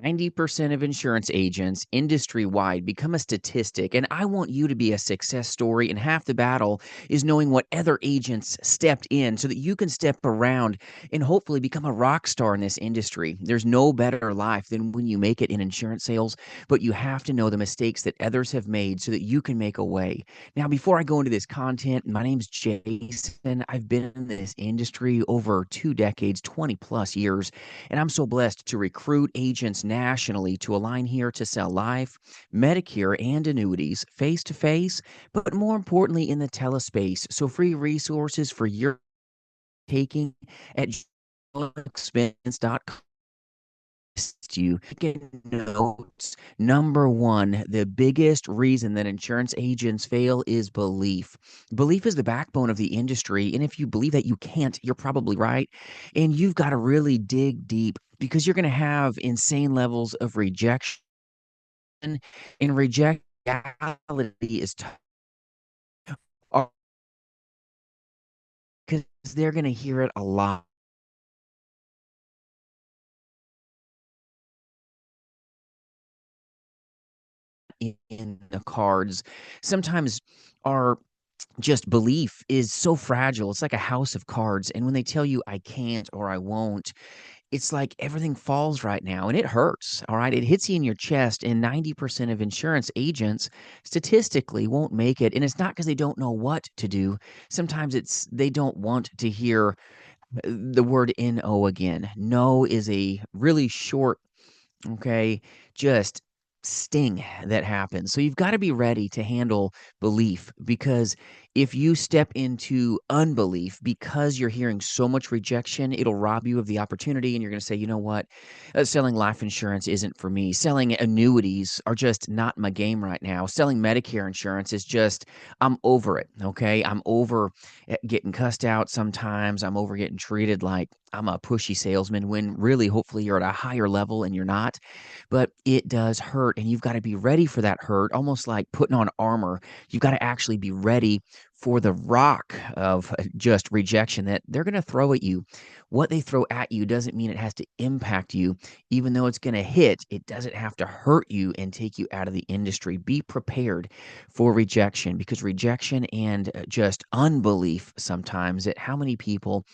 90% of insurance agents industry wide become a statistic, and I want you to be a success story. And half the battle is knowing what other agents stepped in so that you can step around and hopefully become a rock star in this industry. There's no better life than when you make it in insurance sales, but you have to know the mistakes that others have made so that you can make a way. Now, before I go into this content, my name's Jason. I've been in this industry over 2 decades, 20 plus years. And I'm so blessed to recruit agents nationally to align here to sell life, Medicare, and annuities face to face, but more importantly in the telespace. So free resources for your taking at expense.com. You get notes. Number one, the biggest reason that insurance agents fail is belief. Belief is the backbone of the industry. And if you believe that you can't, you're probably right. And you've got to really dig deep because you're going to have insane levels of rejection. And rejection is tough because they're going to hear it a lot in the cards. Sometimes our just belief is so fragile. It's like a house of cards. And when they tell you, I can't or I won't, it's like everything falls right now and it hurts. All right. It hits you in your chest. And 90% of insurance agents statistically won't make it. And it's not because they don't know what to do. Sometimes it's they don't want to hear the word no again. No is a really short, okay, just sting that happens. So you've got to be ready to handle belief because if you step into unbelief because you're hearing so much rejection, it'll rob you of the opportunity. And you're going to say, you know what? Selling life insurance isn't for me. Selling annuities are just not my game right now. Selling Medicare insurance is just, I'm over it. Okay. I'm over getting cussed out sometimes. I'm over getting treated like I'm a pushy salesman when really, hopefully, you're at a higher level and you're not. But it does hurt, and you've got to be ready for that hurt, almost like putting on armor. You've got to actually be ready for the rock of just rejection that they're going to throw at you. What they throw at you doesn't mean it has to impact you. Even though it's going to hit, it doesn't have to hurt you and take you out of the industry. Be prepared for rejection because rejection and just unbelief sometimes at how many people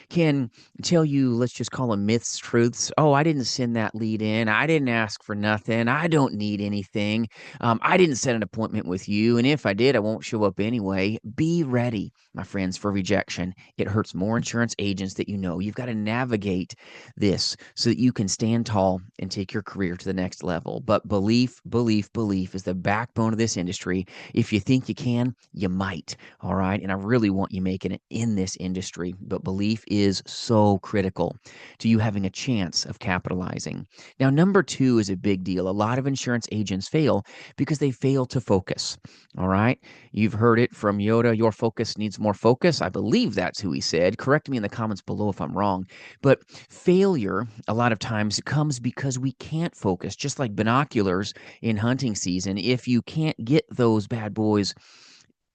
can tell you, let's just call them myths, truths. Oh, I didn't send that lead in. I didn't ask for nothing. I don't need anything. I didn't set an appointment with you. And if I did, I won't show up anyway. Be ready, my friends, for rejection. It hurts more insurance agents that you know. You've got to navigate this so that you can stand tall and take your career to the next level. But belief, belief, belief is the backbone of this industry. If you think you can, you might. All right. And I really want you making it in this industry. But belief is so critical to you having a chance of capitalizing. Now, number two is a big deal. A lot of insurance agents fail because they fail to focus. All right. You've heard it from Yoda. Your focus needs more focus. I believe that's who he said. Correct me in the comments below if I'm wrong. But failure, a lot of times, comes because we can't focus, just like binoculars in hunting season. If you can't get those bad boys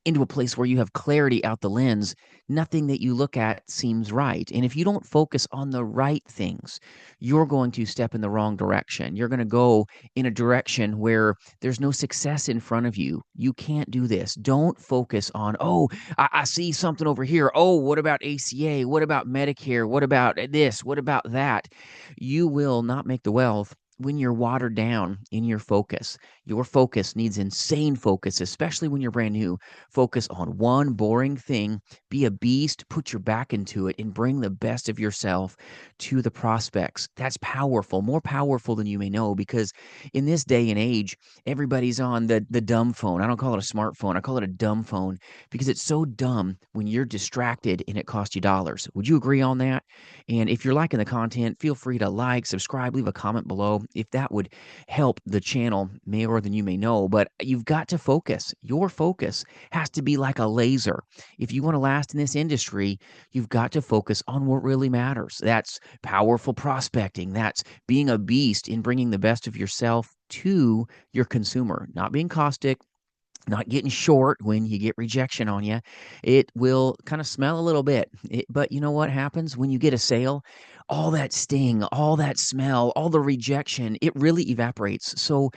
into a place where you have clarity out the lens, nothing that you look at seems right. And if you don't focus on the right things, you're going to step in the wrong direction. You're going to go in a direction where there's no success in front of you. You can't do this. Don't focus on, oh, I see something over here. Oh, what about ACA? What about Medicare? What about this? What about that? You will not make the wealth when you're watered down in your focus. Your focus needs insane focus, especially when you're brand new. Focus on one boring thing, be a beast, put your back into it, and bring the best of yourself to the prospects. That's powerful, more powerful than you may know, because in this day and age, everybody's on the dumb phone. I don't call it a smartphone, I call it a dumb phone because it's so dumb when you're distracted and it costs you dollars. Would you agree on that? And if you're liking the content, feel free to like, subscribe, leave a comment below if that would help the channel more than you may know. But you've got to focus. Your focus has to be like a laser. If you want to last in this industry, you've got to focus on what really matters. That's powerful prospecting. That's being a beast in bringing the best of yourself to your consumer, not being caustic, not getting short when you get rejection on you. It will kind of smell a little bit. But you know what happens when you get a sale? all that sting, all that smell, all the rejection, it really evaporates. So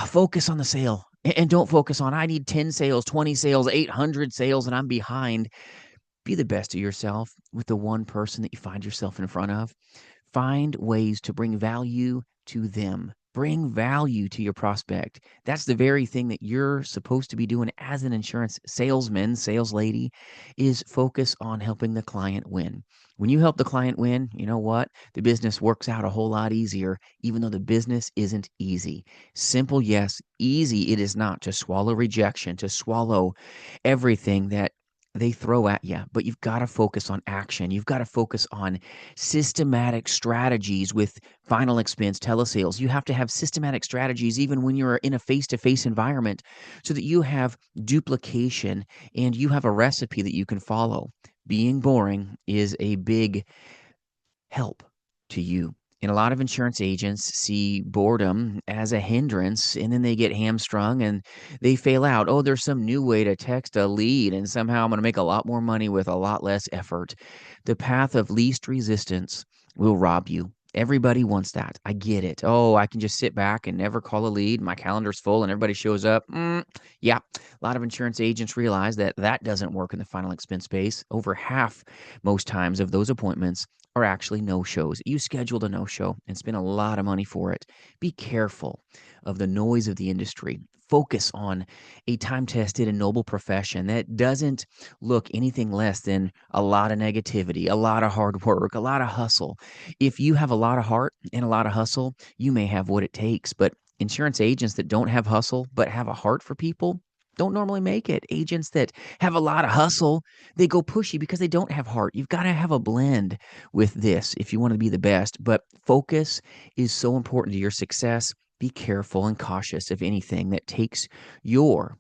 focus on the sale and don't focus on, I need 10 sales, 20 sales, 800 sales, and I'm behind. Be the best of yourself with the one person that you find yourself in front of. Find ways to bring value to them. Bring value to your prospect. That's the very thing that you're supposed to be doing as an insurance salesman, sales lady, is focus on helping the client win. When you help the client win, you know what? The business works out a whole lot easier, even though the business isn't easy. Simple, yes. Easy, it is not to swallow rejection, to swallow everything that they throw at you, but you've got to focus on action. You've got to focus on systematic strategies with final expense telesales. You have to have systematic strategies even when you're in a face-to-face environment so that you have duplication and you have a recipe that you can follow. Being boring is a big help to you. And a lot of insurance agents see boredom as a hindrance, and then they get hamstrung and they fail out. Oh, there's some new way to text a lead, and somehow I'm going to make a lot more money with a lot less effort. The path of least resistance will rob you. Everybody wants that. I get it. Oh, I can just sit back and never call a lead. My calendar's full and everybody shows up. Yeah, a lot of insurance agents realize that that doesn't work in the final expense space. Over half, most times, of those appointments are actually no-shows. You scheduled a no-show and spent a lot of money for it. Be careful of the noise of the industry. Focus on a time-tested and noble profession that doesn't look anything less than a lot of negativity, a lot of hard work, a lot of hustle. If you have a lot of heart and a lot of hustle, you may have what it takes. But insurance agents that don't have hustle but have a heart for people don't normally make it. Agents that have a lot of hustle, they go pushy because they don't have heart. You've got to have a blend with this if you want to be the best. But focus is so important to your success. Be careful and cautious of anything that takes your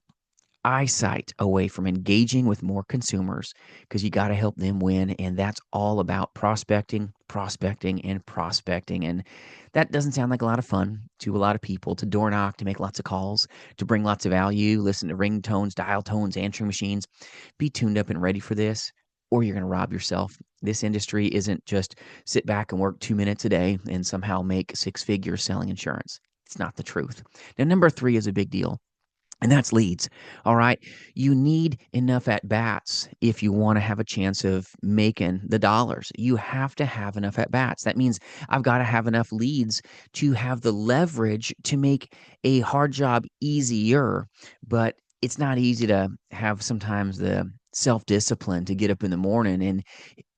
eyesight away from engaging with more consumers because you got to help them win. And that's all about prospecting, prospecting, and prospecting. And that doesn't sound like a lot of fun to a lot of people, to door knock, to make lots of calls, to bring lots of value, listen to ringtones, dial tones, answering machines. Be tuned up and ready for this, or you're going to rob yourself. This industry isn't just sit back and work 2 minutes a day and somehow make six figures selling insurance. It's not the truth. Now, number 3 is a big deal, and that's leads. All right. You need enough at bats if you want to have a chance of making the dollars. You have to have enough at bats. That means I've got to have enough leads to have the leverage to make a hard job easier. But it's not easy to have sometimes the self discipline to get up in the morning and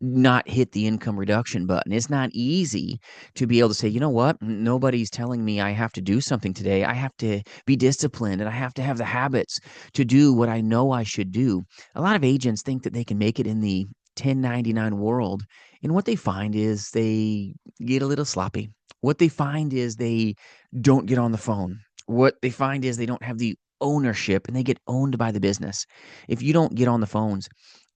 not hit the income reduction button. It's not easy to be able to say, you know what? Nobody's telling me I have to do something today. I have to be disciplined and I have to have the habits to do what I know I should do. A lot of agents think that they can make it in the 1099 world. And what they find is they get a little sloppy. What they find is they don't get on the phone. What they find is they don't have the ownership and they get owned by the business. If you don't get on the phones,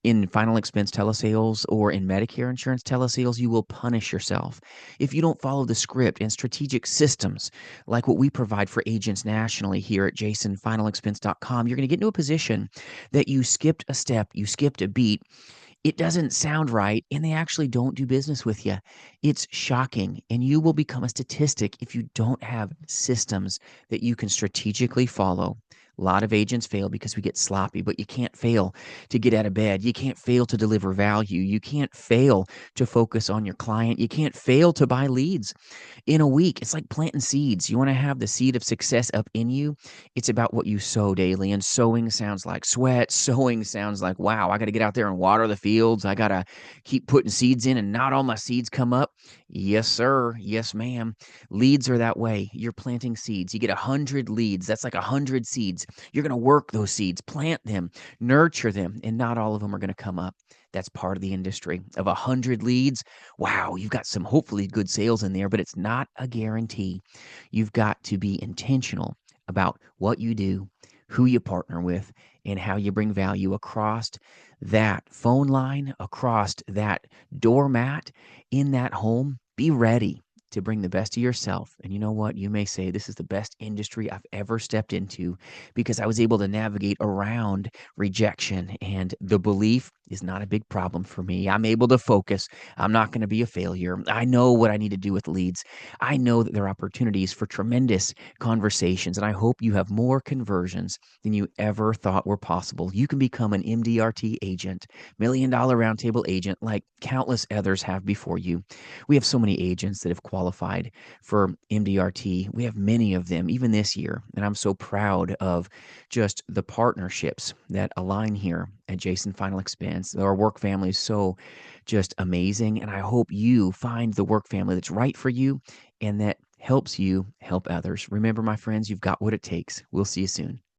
in final expense telesales or in Medicare insurance telesales, you will punish yourself. If you don't follow the script and strategic systems like what we provide for agents nationally here at jasonfinalexpense.com, you're going to get into a position that you skipped a step, you skipped a beat. It doesn't sound right, and they actually don't do business with you. It's shocking, and you will become a statistic if you don't have systems that you can strategically follow. A lot of agents fail because we get sloppy, but you can't fail to get out of bed. You can't fail to deliver value. You can't fail to focus on your client. You can't fail to buy leads in a week. It's like planting seeds. You want to have the seed of success up in you. It's about what you sow daily. And sowing sounds like sweat. Sowing sounds like, wow, I got to get out there and water the fields. I got to keep putting seeds in and not all my seeds come up. Yes, sir. Yes, ma'am. Leads are that way. You're planting seeds. You get 100 leads. That's like 100 seeds. You're going to work those seeds, plant them, nurture them, and not all of them are going to come up. That's part of the industry. Of 100 leads, wow, you've got some hopefully good sales in there, but it's not a guarantee. You've got to be intentional about what you do, who you partner with, and how you bring value across that phone line, across that doormat, in that home. Be ready to bring the best of yourself. And you know what? You may say, this is the best industry I've ever stepped into because I was able to navigate around rejection and the belief is not a big problem for me. I'm able to focus. I'm not going to be a failure. I know what I need to do with leads. I know that there are opportunities for tremendous conversations, and I hope you have more conversions than you ever thought were possible. You can become an MDRT agent, $1 million roundtable agent, like countless others have before you. We have so many agents that have qualified for MDRT. We have many of them, even this year, and I'm so proud of just the partnerships that align here at Jason Final Expense. Our work family is so just amazing, and I hope you find the work family that's right for you and that helps you help others. Remember, my friends, you've got what it takes. We'll see you soon.